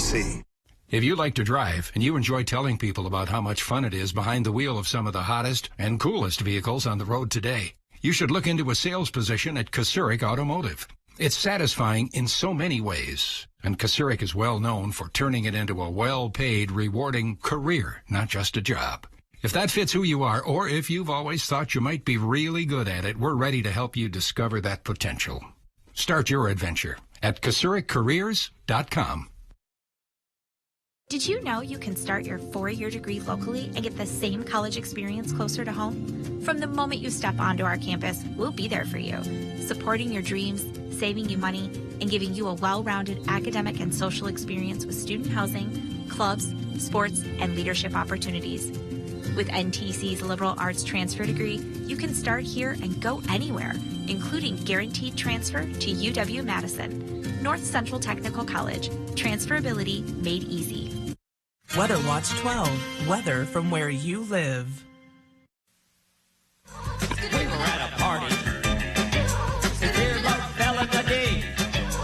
WIMC. If you like to drive and you enjoy telling people about how much fun it is behind the wheel of some of the hottest and coolest vehicles on the road today, you should look into a sales position at Kasurik Automotive. It's satisfying in so many ways, and Kasurik is well known for turning it into a well-paid, rewarding career, not just a job. If that fits who you are, or if you've always thought you might be really good at it, we're ready to help you discover that potential. Start your adventure at KasurikCareers.com. Did you know you can start your 4-year degree locally and get the same college experience closer to home? From the moment you step onto our campus, we'll be there for you, supporting your dreams, saving you money, and giving you a well-rounded academic and social experience with student housing, clubs, sports, and leadership opportunities. With NTC's liberal arts transfer degree, you can start here and go anywhere, including guaranteed transfer to UW-Madison, North Central Technical College. Transferability made easy. Weather Watch 12. Weather from where you live. We were at a party.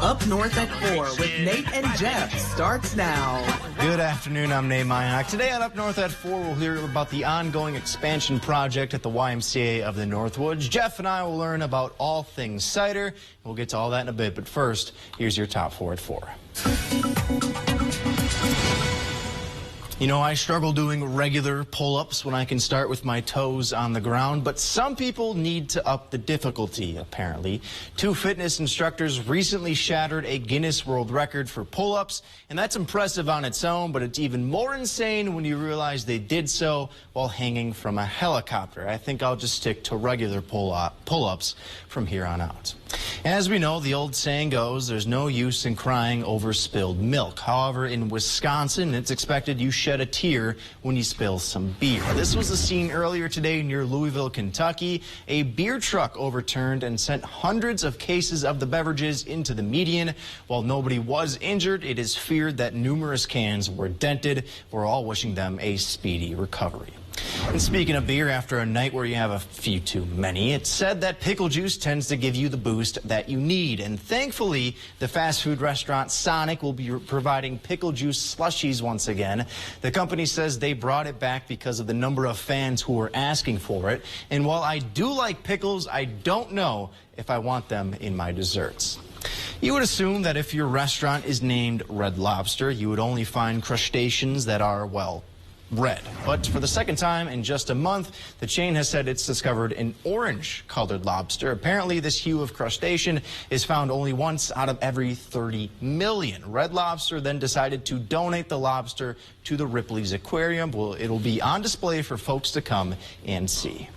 Up North at 4 with Nate and Jeff starts now. Good afternoon, I'm Nate Myock. Today on Up North at 4, we'll hear about the ongoing expansion project at the YMCA of the Northwoods. Jeff and I will learn about all things cider. We'll get to all that in a bit, but first, here's your top 4 at 4. You know, I struggle doing regular pull-ups when I can start with my toes on the ground, but some people need to up the difficulty, apparently. 2 fitness instructors recently shattered a Guinness World Record for pull-ups, and that's impressive on its own, but it's even more insane when you realize they did so while hanging from a helicopter. I think I'll just stick to regular pull-ups from here on out. As we know, the old saying goes, there's no use in crying over spilled milk. However, in Wisconsin, it's expected you shed a tear when you spill some beer. This was the scene earlier today near Louisville, Kentucky. A beer truck overturned and sent hundreds of cases of the beverages into the median. While nobody was injured, it is feared that numerous cans were dented. We're all wishing them a speedy recovery. And speaking of beer, after a night where you have a few too many, it's said that pickle juice tends to give you the boost that you need. And thankfully, the fast food restaurant Sonic will be providing pickle juice slushies once again. The company says they brought it back because of the number of fans who were asking for it. And while I do like pickles, I don't know if I want them in my desserts. You would assume that if your restaurant is named Red Lobster, you would only find crustaceans that are, well, red. But for the second time in just a month, the chain has said it's discovered an orange-colored lobster. Apparently, this hue of crustacean is found only once out of every 30 million. Red Lobster then decided to donate the lobster to the Ripley's Aquarium. Well, it'll be on display for folks to come and see.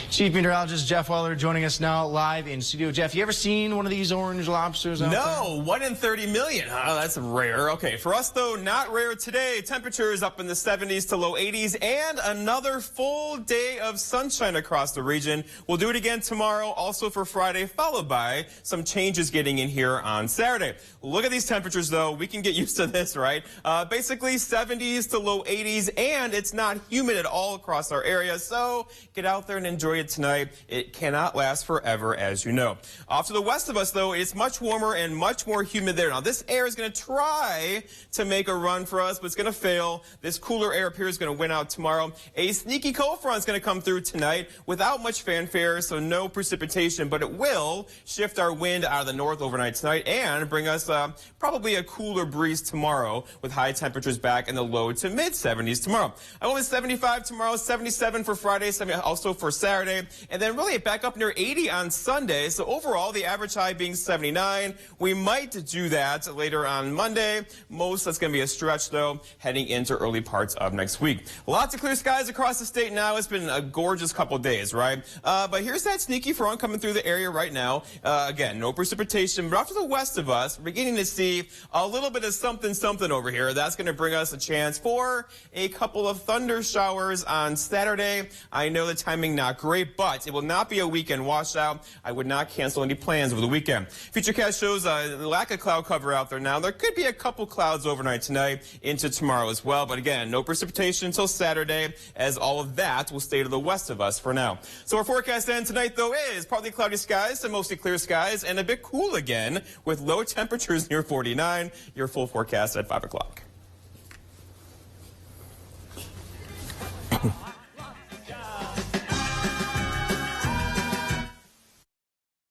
Chief Meteorologist Jeff Weller joining us now live in studio. Jeff, you ever seen one of these orange lobsters out there? No, 1 in 30 million. Oh, that's rare. Okay, for us, though, not rare today. Temperatures up in the 70s to low 80s and another full day of sunshine across the region. We'll do it again tomorrow, also for Friday, followed by some changes getting in here on Saturday. Look at these temperatures, though. We can get used to this, right? Basically 70s to low 80s, and it's not humid at all across our area, so get out there and enjoy it tonight. It cannot last forever, as you know. Off to the west of us, though, it's much warmer and much more humid there. Now, this air is going to try to make a run for us, but it's going to fail. This cooler air up here is going to win out tomorrow. A sneaky cold front is going to come through tonight without much fanfare, so no precipitation, but it will shift our wind out of the north overnight tonight and bring us probably a cooler breeze tomorrow with high temperatures back in the low to mid 70s tomorrow. I went with 75 tomorrow, 77 for Friday, also for Saturday, and then really back up near 80 on Sunday. So overall, the average high being 79. We might do that later on Monday. Most that's going to be a stretch, though, heading into early parts of next week. Lots of clear skies across the state now. It's been a gorgeous couple days, right? But here's that sneaky front coming through the area right now. Again, no precipitation, but off to the west of us, we're beginning to see a little bit of something over here. That's going to bring us a chance for a couple of thunder showers on Saturday. I know the timing not great, but it will not be a weekend washout. I would not cancel any plans over the weekend. Futurecast shows a lack of cloud cover out there now. There could be a couple clouds overnight tonight into tomorrow as well. But again, no precipitation until Saturday, as all of that will stay to the west of us for now. So our forecast then tonight, though, is partly cloudy skies to mostly clear skies and a bit cool again with low temperatures near 49. Your full forecast at 5 o'clock.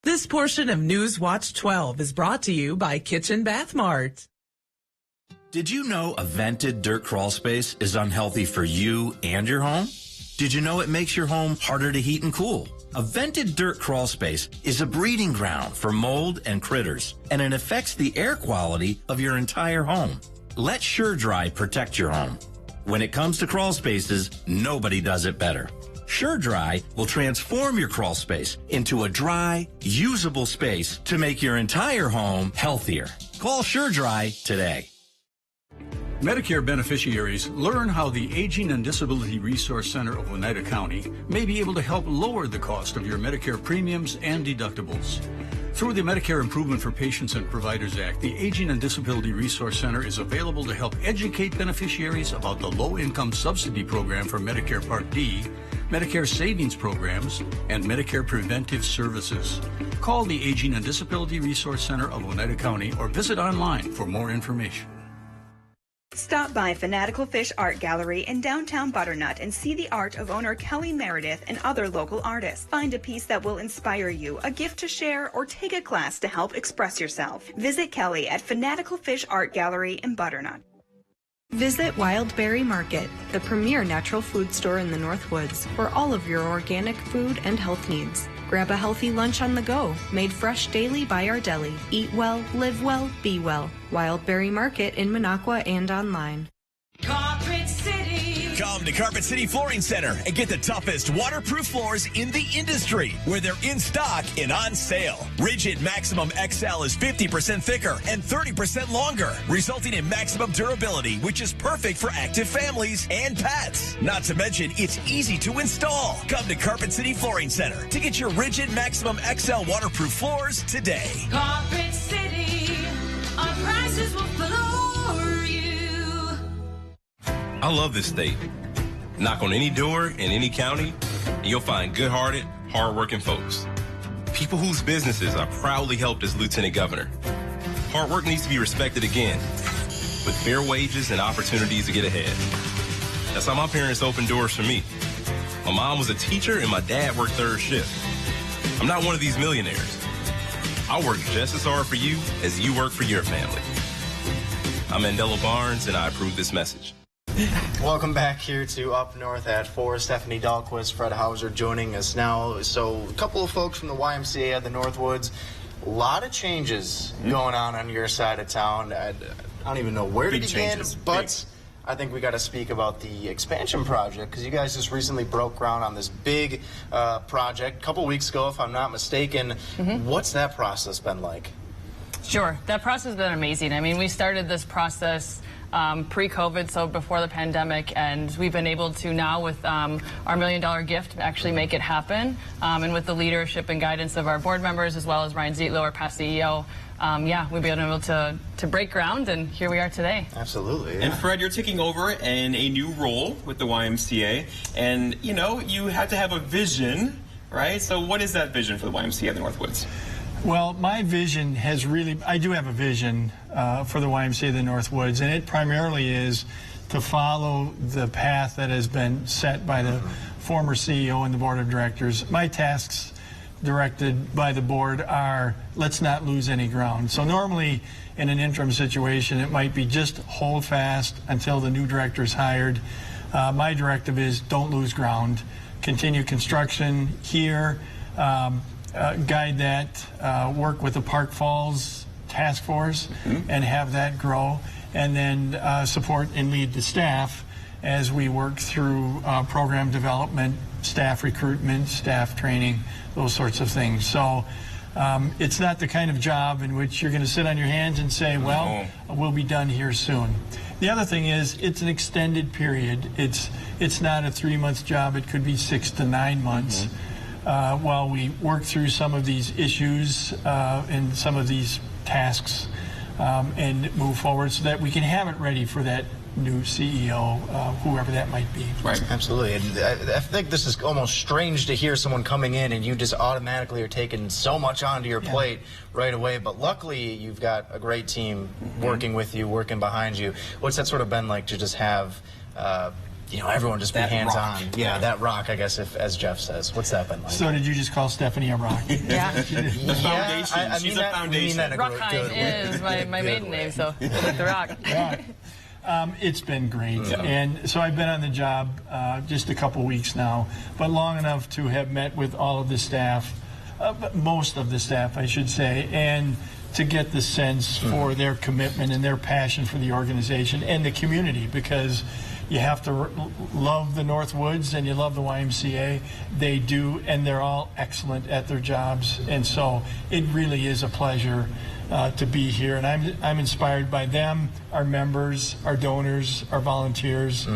This portion of News Watch 12 is brought to you by Kitchen Bath Mart. Did you know a vented dirt crawl space is unhealthy for you and your home? Did you know it makes your home harder to heat and cool? A vented dirt crawl space is a breeding ground for mold and critters, and it affects the air quality of your entire home. Let SureDry protect your home. When it comes to crawl spaces, nobody does it better. SureDry will transform your crawl space into a dry, usable space to make your entire home healthier. Call SureDry today. Medicare beneficiaries learn how the Aging and Disability Resource Center of Oneida County may be able to help lower the cost of your Medicare premiums and deductibles. Through the Medicare Improvement for Patients and Providers Act, the Aging and Disability Resource Center is available to help educate beneficiaries about the Low-Income Subsidy Program for Medicare Part D, Medicare Savings Programs, and Medicare Preventive Services. Call the Aging and Disability Resource Center of Oneida County or visit online for more information. Stop by Fanatical Fish Art Gallery in downtown Butternut and see the art of owner Kelly Meredith and other local artists. Find a piece that will inspire you, a gift to share, or take a class to help express yourself. Visit Kelly at Fanatical Fish Art Gallery in Butternut. Visit Wildberry Market, the premier natural food store in the Northwoods, for all of your organic food and health needs. Grab a healthy lunch on the go, made fresh daily by our deli. Eat well, live well, be well. Wildberry Market in Minocqua and online. Carpet City. Come to Carpet City Flooring Center and get the toughest waterproof floors in the industry, where they're in stock and on sale. Rigid Maximum XL is 50% thicker and 30% longer, resulting in maximum durability, which is perfect for active families and pets. Not to mention, it's easy to install. Come to Carpet City Flooring Center to get your Rigid Maximum XL waterproof floors today. Carpet City. Our prices will floor you. I love this state. Knock on any door in any county, and you'll find good-hearted, hard-working folks. People whose businesses are proudly helped as Lieutenant Governor. Hard work needs to be respected again, with fair wages and opportunities to get ahead. That's how my parents opened doors for me. My mom was a teacher, and my dad worked third shift. I'm not one of these millionaires. I work just as hard for you as you work for your family. I'm Mandela Barnes, and I approve this message. Welcome back here to Up North at 4. Stephanie Dahlquist, Fred Hauser joining us now. So a couple of folks from the YMCA at the Northwoods. A lot of changes going on your side of town. I don't even know where to begin, but I think we got to speak about the expansion project, because you guys just recently broke ground on this big project a couple weeks ago, if I'm not mistaken. What's that process been like? Sure, that process has been amazing. I mean, we started this process pre-COVID, so before the pandemic, and we've been able to now, with our $1 million gift, actually make it happen. And with the leadership and guidance of our board members, as well as Ryan Zietlow, our past CEO, yeah, we've been able to break ground, and here we are today. Absolutely. Yeah. And Fred, you're taking over in a new role with the YMCA, and you know, you had to have a vision, right? So what is that vision for the YMCA of the Northwoods? Well, my vision has really, I do have a vision for the YMCA of the Northwoods, and it primarily is to follow the path that has been set by the former CEO and the board of directors. My tasks directed by the board are, let's not lose any ground. So normally in an interim situation, it might be just hold fast until the new director is hired. My directive is don't lose ground. Continue construction here. Guide that, work with the Park Falls Task Force and have that grow, and then support and lead the staff as we work through program development, staff recruitment, staff training, those sorts of things. So it's not the kind of job in which you're going to sit on your hands and say, well, we'll be done here soon. The other thing is, it's an extended period. It's not a 3-month job. It could be 6 to 9 months. While we work through some of these issues and some of these tasks and move forward so that we can have it ready for that new CEO, whoever that might be. Right, absolutely. And I think this is almost strange to hear someone coming in and you just automatically are taking so much onto your plate right away. But luckily, you've got a great team working with you, working behind you. What's that sort of been like to just have, you know, everyone just be hands-on? Yeah, that rock, I guess, as Jeff says. What's that been like? So did you just call Stephanie a rock? The foundation. She's a foundation. Rockheim is my maiden name, so like the rock. It's been great. And so I've been on the job just a couple weeks now, but long enough to have met with all of the staff, most of the staff, I should say, and to get the sense for their commitment and their passion for the organization and the community, because you have to love the Northwoods and you love the YMCA. They do, and they're all excellent at their jobs. And so it really is a pleasure to be here. And I'm inspired by them, our members, our donors, our volunteers.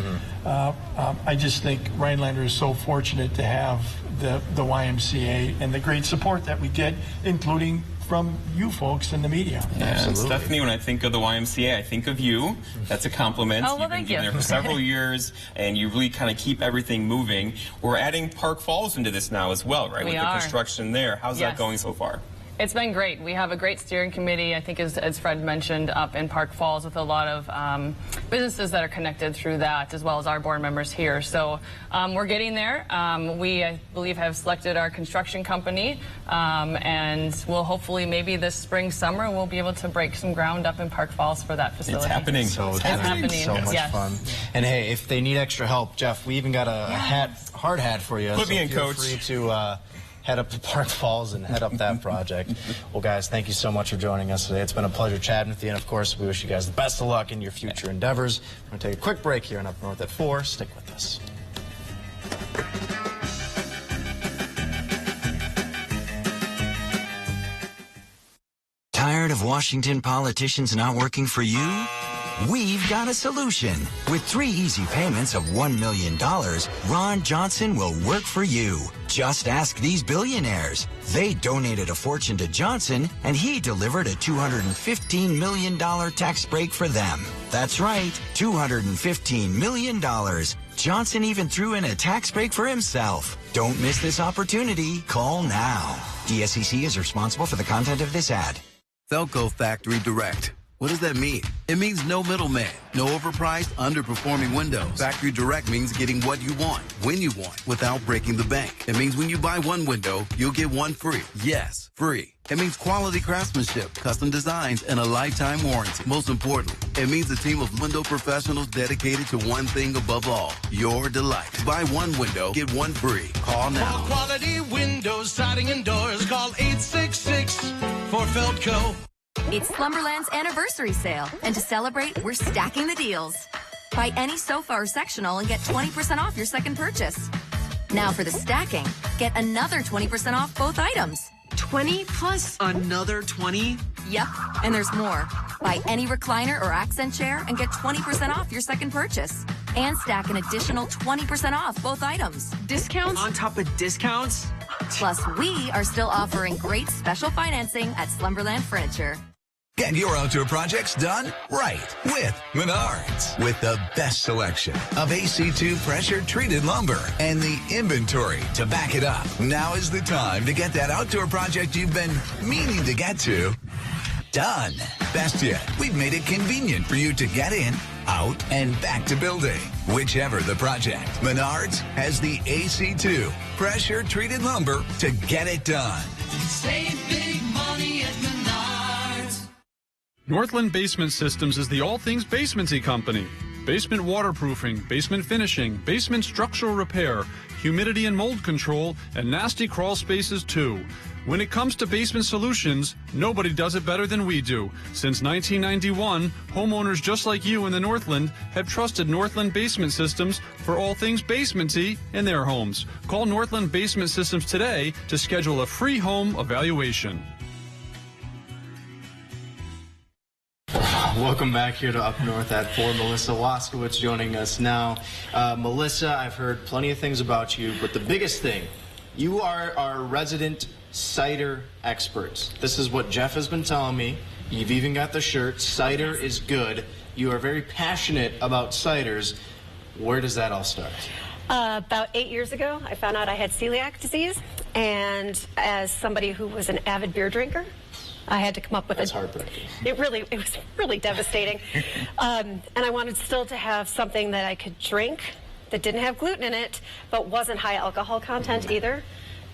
I just think Rhinelander is so fortunate to have the YMCA and the great support that we get, including from you folks in the media. Absolutely. Stephanie, when I think of the YMCA, I think of you. That's a compliment. Oh, well, You've been there for several years, and you really kind of keep everything moving. We're adding Park Falls into this now as well, right? We With are. the construction there. How's that going so far? It's been great. We have a great steering committee, I think, as Fred mentioned, up in Park Falls with a lot of businesses that are connected through that, as well as our board members here. So we're getting there. We, I believe, have selected our construction company, and we'll hopefully maybe this spring, summer, we'll be able to break some ground up in Park Falls for that facility. It's happening. So it's happening. So much fun. And hey, if they need extra help, Jeff, we even got a hard hat for you. Put me in, feel Coach. free to head up to Park Falls and head up that project. Well, guys, thank you so much for joining us today. It's been a pleasure chatting with you, and of course, we wish you guys the best of luck in your future endeavors. We're going to take a quick break here on Up North at 4. Stick with us. Tired of Washington politicians not working for you? We've got a solution. With 3 easy payments of $1 million, Ron Johnson will work for you. Just ask these billionaires. They donated a fortune to Johnson, and he delivered a $215 million tax break for them. That's right, $215 million. Johnson even threw in a tax break for himself. Don't miss this opportunity. Call now. DSCC is responsible for the content of this ad. Velco Factory Direct. What does that mean? It means no middleman, no overpriced, underperforming windows. Factory Direct means getting what you want, when you want, without breaking the bank. It means when you buy one window, you'll get one free. Yes, free. It means quality craftsmanship, custom designs, and a lifetime warranty. Most importantly, it means a team of window professionals dedicated to one thing above all, your delight. Buy one window, get one free. Call now. For quality windows, siding, and doors, call 866 for Feldco. It's Slumberland's anniversary sale, and to celebrate, we're stacking the deals. Buy any sofa or sectional and get 20% off your second purchase. Now for the stacking, get another 20% off both items. 20 plus another 20? Yep, and there's more. Buy any recliner or accent chair and get 20% off your second purchase. And stack an additional 20% off both items. Discounts? On top of discounts? Plus, we are still offering great special financing at Slumberland Furniture. Get your outdoor projects done right with Menards. With the best selection of AC2 pressure-treated lumber and the inventory to back it up. Now is the time to get that outdoor project you've been meaning to get to done. Best yet, we've made it convenient for you to get in, out, and back to building. Whichever the project, Menards has the AC2 pressure-treated lumber to get it done. Save big money at Menards. Northland Basement Systems is the all things basementy company. Basement waterproofing, basement finishing, basement structural repair, humidity and mold control, and nasty crawl spaces too. When it comes to basement solutions, nobody does it better than we do. Since 1991, homeowners just like you in the Northland have trusted Northland Basement Systems for all things basementy in their homes. Call Northland Basement Systems today to schedule a free home evaluation. Welcome back here to Up North at 4. Melissa Laskowitz joining us now. Melissa, I've heard plenty of things about you, but the biggest thing, you are our resident cider experts. This is what Jeff has been telling me. You've even got the shirt. Cider is good. You are very passionate about ciders. Where does that all start? About 8 years ago, I found out I had celiac disease, and as somebody who was an avid beer drinker, I had to come up with That's heartbreaking. It was really devastating. And I wanted still to have something that I could drink that didn't have gluten in it, but wasn't high alcohol content either.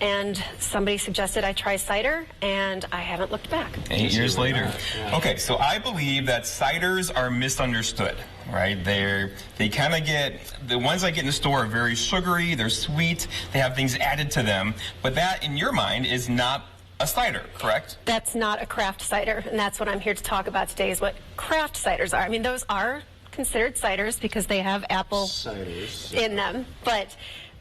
And somebody suggested I try cider, and I haven't looked back. 8 years later. Okay, so I believe that ciders are misunderstood, right? They kind of get, the ones I get in the store are very sugary, they're sweet, they have things added to them, but that, in your mind, is not a cider, correct? That's not a craft cider, and that's what I'm here to talk about today, is what craft ciders are. I mean, those are considered ciders because they have apple in them, but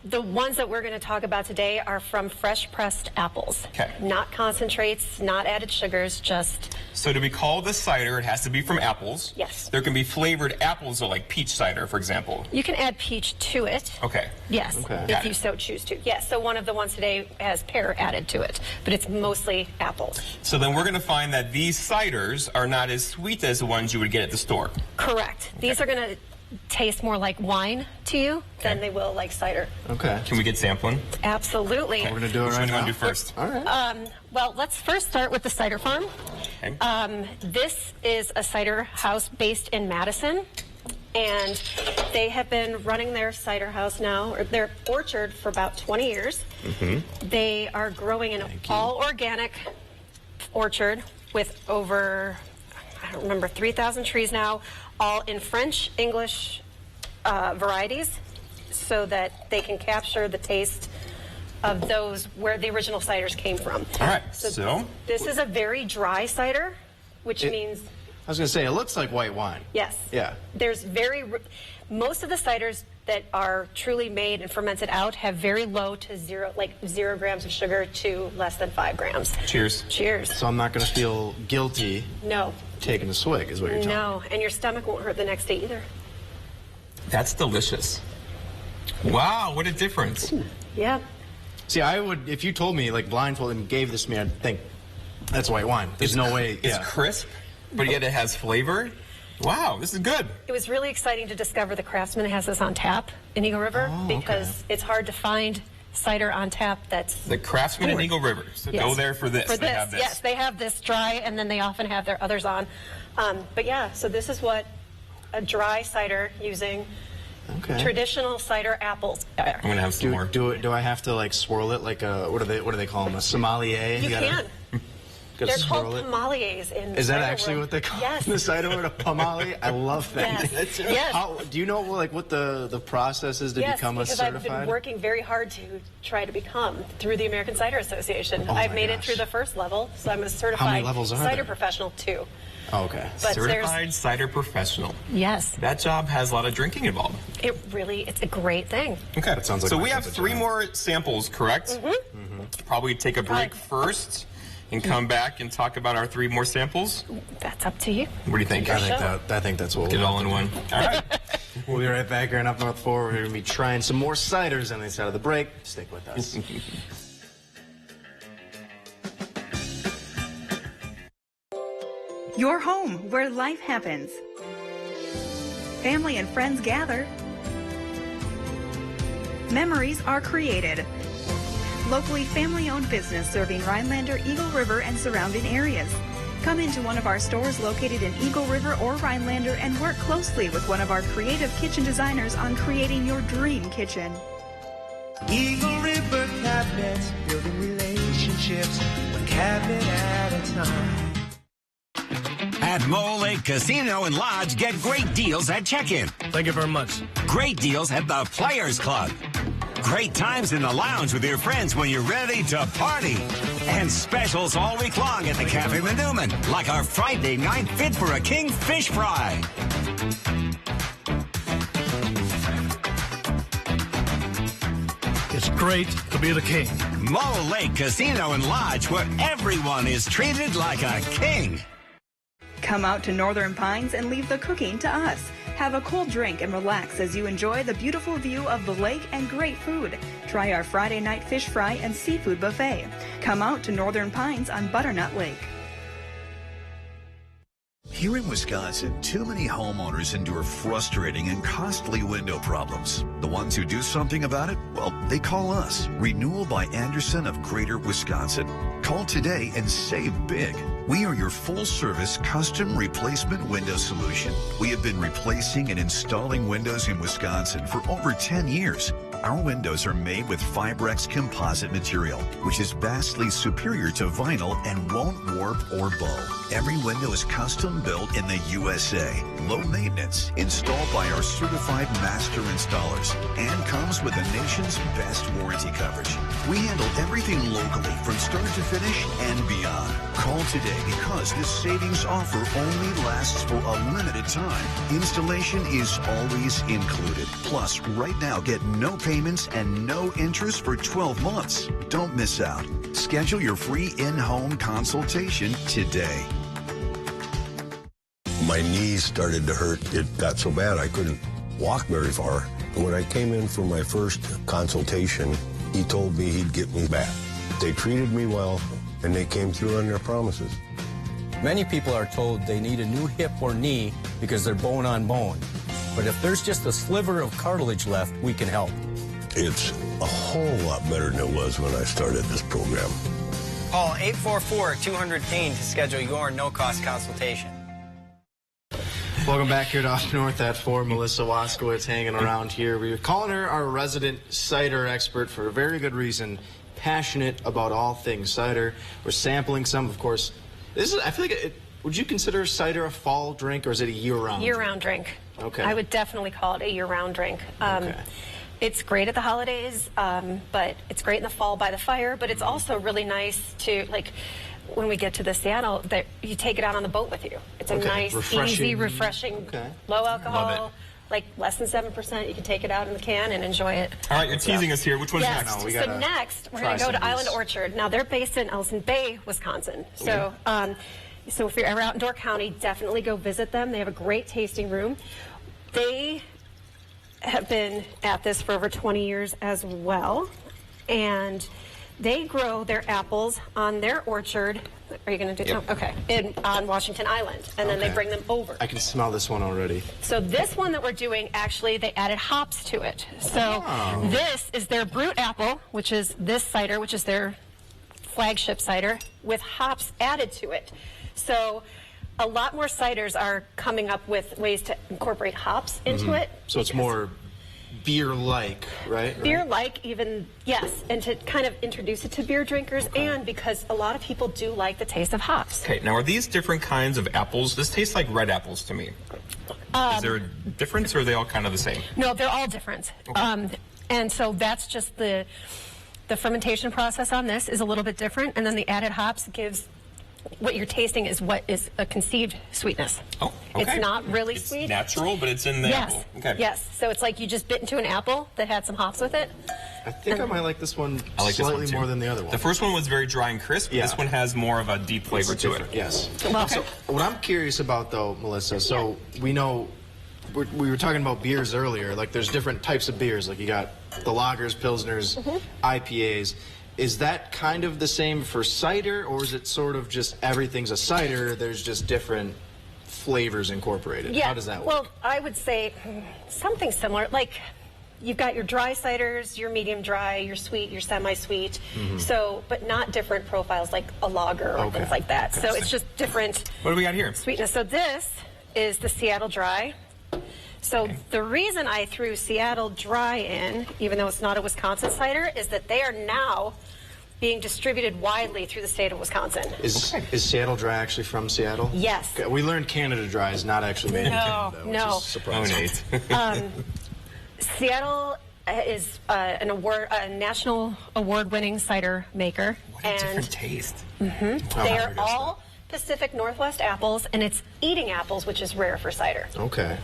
the ones that we're going to talk about today are from fresh pressed apples. Okay. Not concentrates, not added sugars, just... So to be called a cider, it has to be from apples. Yes. There can be flavored apples, so like peach cider, for example. You can add peach to it. Okay. Yes, Okay. if you so choose to. Yes, so one of the ones today has pear added to it, but it's mostly apple. So then we're going to find that these ciders are not as sweet as the ones you would get at the store. Correct. These are going to taste more like wine to you than they will like cider. Okay. Can we get sampling? Absolutely. We're going to do it Which right one do you now. want to do first? All right. Well, let's first start with the cider farm. Okay. This is a cider house based in Madison, and they have been running their cider house now, or their orchard, for about 20 years. They are growing an all-organic orchard with over, I don't remember, 3,000 trees now, all in French, English varieties, so that they can capture the taste of those where the original ciders came from. All right, So this is a very dry cider, which means... I was going to say, it looks like white wine. Yes. Yeah. There's most of the ciders that are truly made and fermented out have very low to 0 grams of sugar to less than 5 grams. Cheers. Cheers. So I'm not going to feel guilty No. taking a swig, is what you're telling me. No, and your stomach won't hurt the next day either. That's delicious. Wow, what a difference. Yeah. See, I would, if you told me, like blindfolded and gave this to me, I'd think, that's white wine. There's no way. It's crisp, but yet it has flavor. Wow, this is good. It was really exciting to discover the Craftsman has this on tap in Eagle River because it's hard to find cider on tap that's... The Craftsman in Eagle River. So Yes. go there for this. For They this, have this. yes, they have this dry, and then they often have their others on. But yeah, so this is what a dry cider using traditional cider apples are. I'm gonna have some more. Do I have to like swirl it like a what do they call them, a sommelier? You can. Gotta They're swirl called it. pomaliers in the Is that cider actually world. what they call Yes. the cider word, a pomalier? I love that. Yes. Yes. How, do you know like what the process is to become a because I've certified? been working very hard to try to become through the American Cider Association. Oh I've my made it gosh. through the first level, so I'm a certified levels are cider there? professional too. Oh, okay. But Certified cider professional. Yes. That job has a lot of drinking involved. It's a great thing. Okay. That sounds like so my we have type of 3 job. more samples, correct? Probably take a break first and come back and talk about our 3 more samples. That's up to you. What do you think? I think that's what Get it we'll all in one. All right. We'll be right back here in Up North 4. We're going to be trying some more ciders on the side of the break. Stick with us. Your home, where life happens. Family and friends gather. Memories are created. Locally family-owned business serving Rhinelander, Eagle River, and surrounding areas. Come into one of our stores located in Eagle River or Rhinelander and work closely with one of our creative kitchen designers on creating your dream kitchen. Eagle River Cabinets, building relationships, one cabinet at a time. At Mole Lake Casino and Lodge, get great deals at check-in. Thank you very much. Great deals at the Players Club. Great times in the lounge with your friends when you're ready to party. And specials all week long at the Cafe the Newman, like our Friday night fit for a king fish fry. It's great to be the king. Mole Lake Casino and Lodge, where everyone is treated like a king. Come out to Northern Pines and leave the cooking to us. Have a cold drink and relax as you enjoy the beautiful view of the lake and great food. Try our Friday night fish fry and seafood buffet. Come out to Northern Pines on Butternut Lake. Here in Wisconsin, too many homeowners endure frustrating and costly window problems. The ones who do something about it, well, they call us. Renewal by Anderson of Greater Wisconsin. Call today and save big. We are your full-service custom replacement window solution. We have been replacing and installing windows in Wisconsin for over 10 years. Our windows are made with Fibrex composite material, which is vastly superior to vinyl and won't warp or bow. Every window is custom built in the USA, low maintenance, installed by our certified master installers, and comes with the nation's best warranty coverage. We handle everything locally from start to finish and beyond. Call today because this savings offer only lasts for a limited time. Installation is always included. Plus, right now, get no payments and no interest for 12 months. Don't miss out. Schedule your free in-home consultation today. My knees started to hurt. It got so bad I couldn't walk very far. When I came in for my first consultation, he told me he'd get me back. They treated me well, and they came through on their promises. Many people are told they need a new hip or knee because they're bone on bone. But if there's just a sliver of cartilage left, we can help. It's a whole lot better than it was when I started this program. Call 844-200-PAIN to schedule your no-cost consultation. Welcome back here to Up North at 4. Melissa Laskowitz hanging around here. We're calling her our resident cider expert for a very good reason. Passionate about all things cider. We're sampling some, of course. This is, I feel like, would you consider cider a fall drink, or is it a year-round? Year-round drink. Okay. I would definitely call it a year-round drink. Okay. It's great at the holidays, but it's great in the fall by the fire. But it's also really nice to, like, when we get to the Seattle, that you take it out on the boat with you. It's a nice, easy, refreshing, low alcohol, like less than 7%. You can take it out in the can and enjoy it. All right, you're teasing us here. Which one's yes. next? So next, we're going to go to Island Orchard. Now, they're based in Ellison Bay, Wisconsin. So, so if you're ever out in Door County, definitely go visit them. They have a great tasting room. They have been at this for over 20 years as well. And they grow their apples on their orchard. Are you going to do it? Okay. On Washington Island. And then they bring them over. I can smell this one already. So this one that we're doing, actually, they added hops to it. So this is their Brute Apple, which is this cider, which is their flagship cider, with hops added to it. So a lot more ciders are coming up with ways to incorporate hops into it. So it's more beer-like, right? Beer-like, even, yes, and to kind of introduce it to beer drinkers, and because a lot of people do like the taste of hops. Okay, now are these different kinds of apples? This tastes like red apples to me. Is there a difference, or are they all kind of the same? No, they're all different. And so that's just the fermentation process on this is a little bit different, and then the added hops gives what you're tasting is what is a conceived sweetness. Oh, okay. It's not really it's sweet. Natural, but it's in the apple. Okay. Yes. So it's like you just bit into an apple that had some hops with it. I think I might like this one I like slightly this one more than the other one. The first one was very dry and crisp. This one has more of a deep flavor to it. Yes. So what I'm curious about, though, Melissa, so we know we were talking about beers earlier. Like, there's different types of beers. Like, you got the lagers, pilsners, IPAs. Is that kind of the same for cider, or is it sort of just everything's a cider, there's just different flavors incorporated? Yeah. How does that work? Well, I would say something similar. Like, you've got your dry ciders, your medium dry, your sweet, your semi-sweet. So, but not different profiles like a lager or things like that. So it's just different. What do we got here? Sweetness. So this is the Seattle Dry. So the reason I threw Seattle Dry in, even though it's not a Wisconsin cider, is that they are now being distributed widely through the state of Wisconsin. Is Seattle Dry actually from Seattle? Yes. Okay, we learned Canada Dry is not actually made in Canada, which is surprising. Seattle is a national award-winning cider maker. What a different taste. They are all Pacific Northwest apples, and it's eating apples, which is rare for cider. Okay.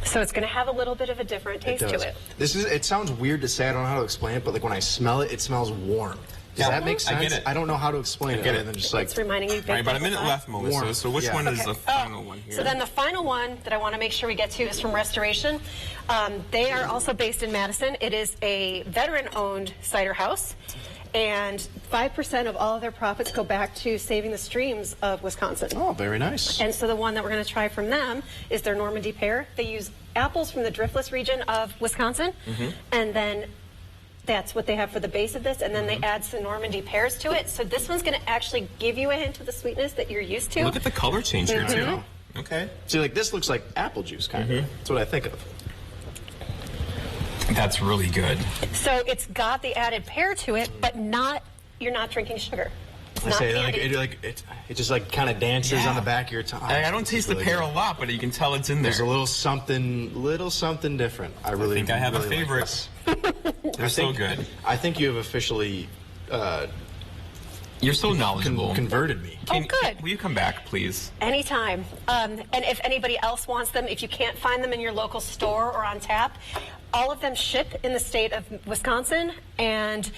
So it's going to have a little bit of a different taste to it. It sounds weird to say, I don't know how to explain it, but like when I smell it, it smells warm. Does that make sense? I get it. I don't know how to explain it. Get Other than just like It's reminding you. All right, about a minute left, Melissa. Warm. So which Yeah. one is Okay. the final one here? So then the final one that I want to make sure we get to is from Restoration. They are also based in Madison. It is a veteran-owned cider house, and 5% of all of their profits go back to saving the streams of Wisconsin. Oh, very nice. And so the one that we're going to try from them is their Normandy pear. They use apples from the driftless region of Wisconsin, and then that's what they have for the base of this, and then they add some Normandy pears to it. So this one's going to actually give you a hint of the sweetness that you're used to. Look at the color change here, too. Okay. See, like this looks like apple juice, kind of. That's what I think of. That's really good. So it's got the added pear to it, but you're not drinking sugar. It's I not say candy. it just like kind of dances on the back of your tongue. I don't taste the pear a lot, but you can tell it's in there. There's a little something different. I think I have a favorite. They're so good. I think you have officially. You're so knowledgeable. Converted me. Good. Will you come back, please? Anytime. And if anybody else wants them, if you can't find them in your local store or on tap, all of them ship in the state of Wisconsin, and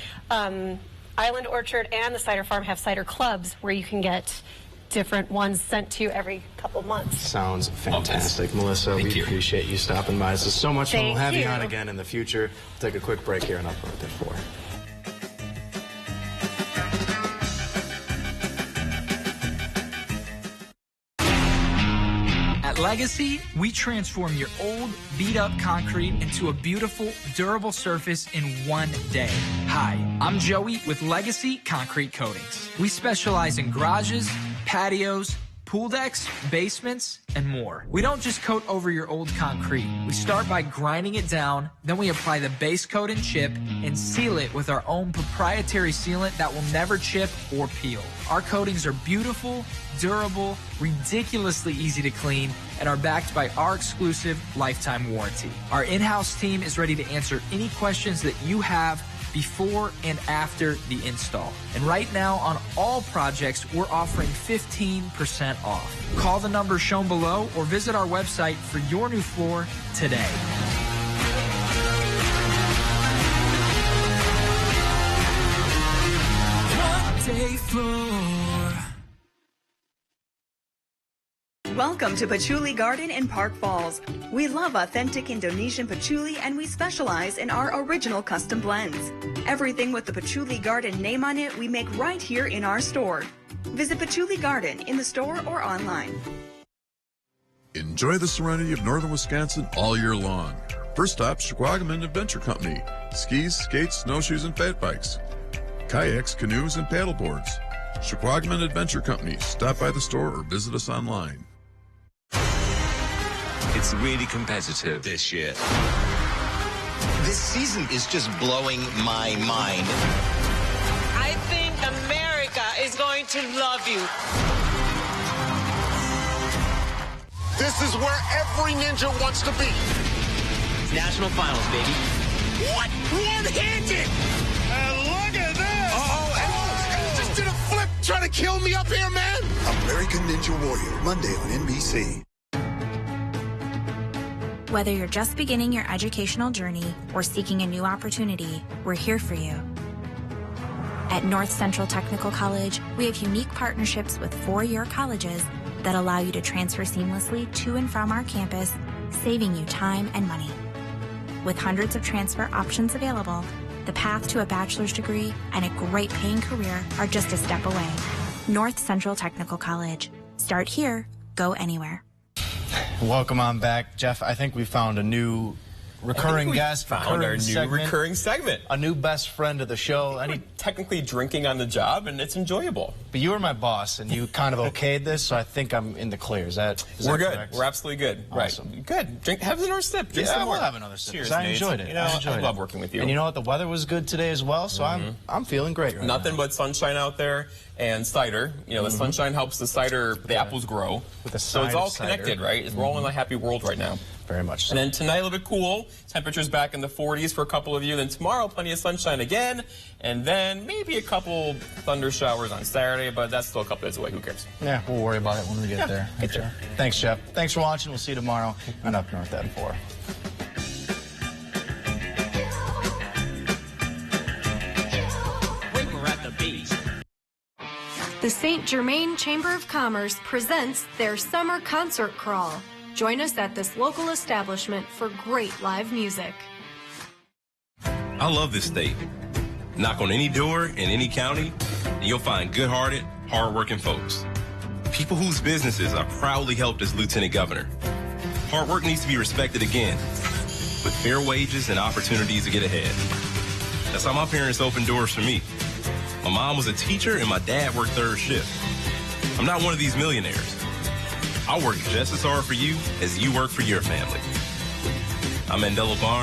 Island Orchard and the Cider Farm have cider clubs where you can get different ones sent to you every couple of months. Sounds fantastic. Melissa, we appreciate you stopping by. This is so much fun. We'll have you on again in the future. We'll take a quick break here and I'll put it 4. At Legacy, we transform your old, beat-up concrete into a beautiful, durable surface in one day. Hi, I'm Joey with Legacy Concrete Coatings. We specialize in garages, patios, pool decks, basements, and more. We don't just coat over your old concrete. We start by grinding it down, then we apply the base coat and chip and seal it with our own proprietary sealant that will never chip or peel. Our coatings are beautiful, durable, ridiculously easy to clean, and are backed by our exclusive lifetime warranty. Our in-house team is ready to answer any questions that you have before and after the install. And right now on all projects, we're offering 15% off. Call the number shown below or visit our website for your new floor today. One day floor. Welcome to Patchouli Garden in Park Falls. We love authentic Indonesian patchouli and we specialize in our original custom blends. Everything with the Patchouli Garden name on it we make right here in our store. Visit Patchouli Garden in the store or online. Enjoy the serenity of northern Wisconsin all year long. First stop, Shquagaman Adventure Company. Skis, skates, snowshoes, and fat bikes. Kayaks, canoes, and paddleboards. Shquagaman Adventure Company. Stop by the store or visit us online. It's really competitive this year. This season is just blowing my mind. I think America is going to love you. This is where every ninja wants to be. National finals, baby. What? One-handed! And look at this! Oh, just did a flip trying to kill me up here, man! American Ninja Warrior, Monday on NBC. Whether you're just beginning your educational journey or seeking a new opportunity, we're here for you. At North Central Technical College, we have unique partnerships with 4-year colleges that allow you to transfer seamlessly to and from our campus, saving you time and money. With hundreds of transfer options available, the path to a bachelor's degree and a great paying career are just a step away. North Central Technical College. Start here, go anywhere. Welcome on back, Jeff. I think we found a new recurring guest. Found our new recurring segment. A new best friend of the show. We're technically drinking on the job, and it's enjoyable. But you were my boss, and you kind of okayed this, so I think I'm in the clear. Is that We're good. correct? We're absolutely good. Awesome. Right. Good. Drink. Have another sip. Drink some more. We'll have another sip. Cheers, I Nate. enjoyed it. You know, I love working with you. And you know what? The weather was good today as well, so I'm feeling great right Nothing but sunshine out there and cider. You know, the sunshine helps the cider, the apples grow. With the so it's all cider. connected, right? We're all in a happy world right now. Very much so. And then tonight a little bit cool. Temperatures back in the 40s for a couple of you. Then tomorrow, plenty of sunshine again. And then maybe a couple thunder showers on Saturday, but that's still a couple days away. Who cares? Yeah, we'll worry about it when we get there. Get there. Thanks, Jeff. Thanks for watching. We'll see you tomorrow on Up North at 4. We're at the The St. Germain Chamber of Commerce presents their summer concert crawl. Join us at this local establishment for great live music. I love this state. Knock on any door in any county, and you'll find good-hearted, hard-working folks. People whose businesses I proudly helped as Lieutenant Governor. Hard work needs to be respected again, with fair wages and opportunities to get ahead. That's how my parents opened doors for me. My mom was a teacher and my dad worked third shift. I'm not one of these millionaires. I'll work just as hard for you as you work for your family. I'm Mandela Barnes.